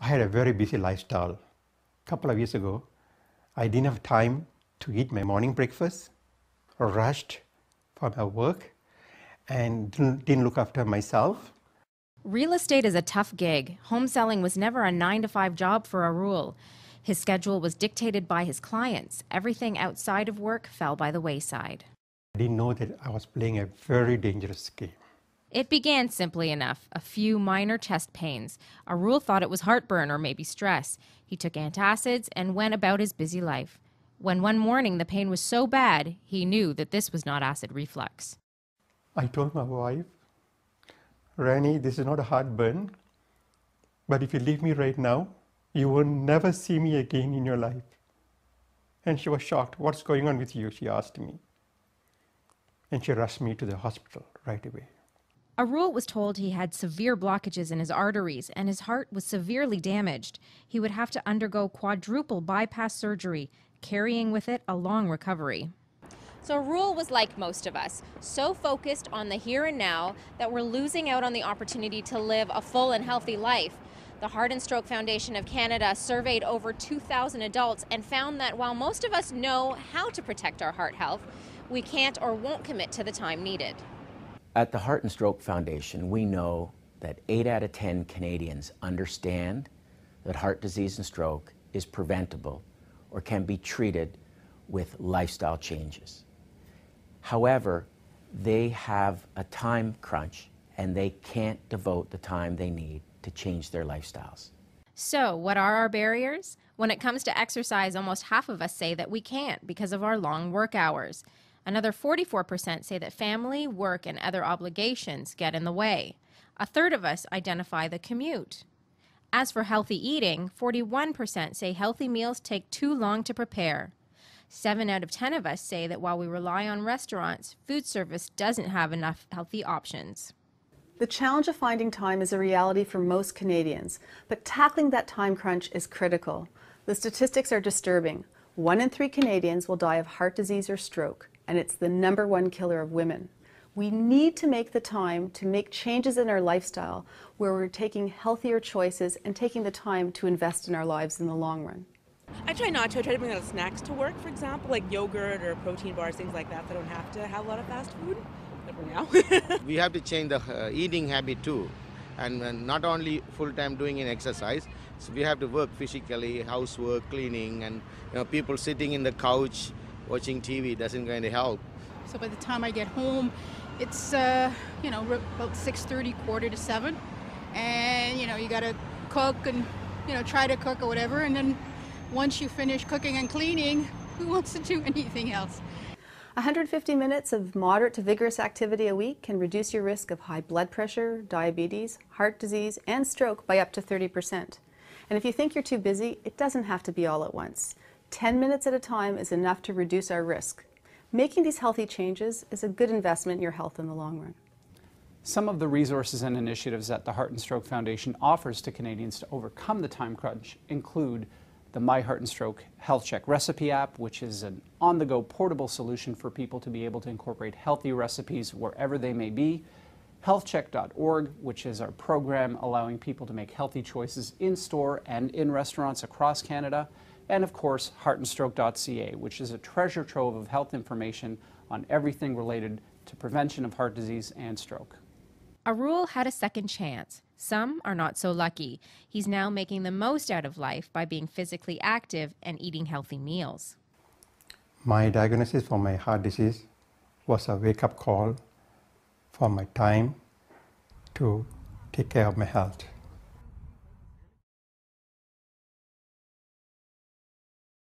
I had a very busy lifestyle. A couple of years ago, I didn't have time to eat my morning breakfast, rushed for my work, and didn't look after myself. Real estate is a tough gig. Home selling was never a 9-to-5 job for Arul. His schedule was dictated by his clients. Everything outside of work fell by the wayside. I didn't know that I was playing a very dangerous game. It began simply enough, a few minor chest pains. Arul thought it was heartburn or maybe stress. He took antacids and went about his busy life. When one morning the pain was so bad, he knew that this was not acid reflux. I told my wife, Rani, this is not a heartburn, but if you leave me right now, you will never see me again in your life. And she was shocked. What's going on with you? She asked me. And she rushed me to the hospital right away. Arul was told he had severe blockages in his arteries and his heart was severely damaged. He would have to undergo quadruple bypass surgery, carrying with it a long recovery. So Arul was like most of us, so focused on the here and now that we're losing out on the opportunity to live a full and healthy life. The Heart and Stroke Foundation of Canada surveyed over 2,000 adults and found that while most of us know how to protect our heart health, we can't or won't commit to the time needed. At the Heart and Stroke Foundation, we know that 8 out of 10 Canadians understand that heart disease and stroke is preventable or can be treated with lifestyle changes. However, they have a time crunch and they can't devote the time they need to change their lifestyles. So, what are our barriers? When it comes to exercise, almost half of us say that we can't because of our long work hours. Another 44% say that family, work, and other obligations get in the way. A third of us identify the commute. As for healthy eating, 41% say healthy meals take too long to prepare. 7 out of 10 of us say that while we rely on restaurants, food service doesn't have enough healthy options. The challenge of finding time is a reality for most Canadians, but tackling that time crunch is critical. The statistics are disturbing. 1 in 3 Canadians will die of heart disease or stroke, and it's the #1 killer of women. We need to make the time to make changes in our lifestyle where we're taking healthier choices and taking the time to invest in our lives in the long run. I try not to. I try to bring out snacks to work, for example, like yogurt or protein bars, things like that, so I don't have to have a lot of fast food. For now. We have to change the eating habit too, and not only full-time doing an exercise, so we have to work physically, housework, cleaning, and people sitting in the couch watching TV doesn't going to help. So by the time I get home, it's about 6:30, 6:45, and you got to cook and try to cook or whatever, and then once you finish cooking and cleaning, who wants to do anything else? 150 minutes of moderate to vigorous activity a week can reduce your risk of high blood pressure, diabetes, heart disease, and stroke by up to 30%. And if you think you're too busy, it doesn't have to be all at once. 10 minutes at a time is enough to reduce our risk. Making these healthy changes is a good investment in your health in the long run. Some of the resources and initiatives that the Heart and Stroke Foundation offers to Canadians to overcome the time crunch include the My Heart and Stroke Health Check recipe app, which is an on-the-go portable solution for people to be able to incorporate healthy recipes wherever they may be. Healthcheck.org, which is our program allowing people to make healthy choices in-store and in restaurants across Canada. And of course, heartandstroke.ca, which is a treasure trove of health information on everything related to prevention of heart disease and stroke. Arul had a second chance. Some are not so lucky. He's now making the most out of life by being physically active and eating healthy meals. My diagnosis for my heart disease was a wake-up call for my time to take care of my health.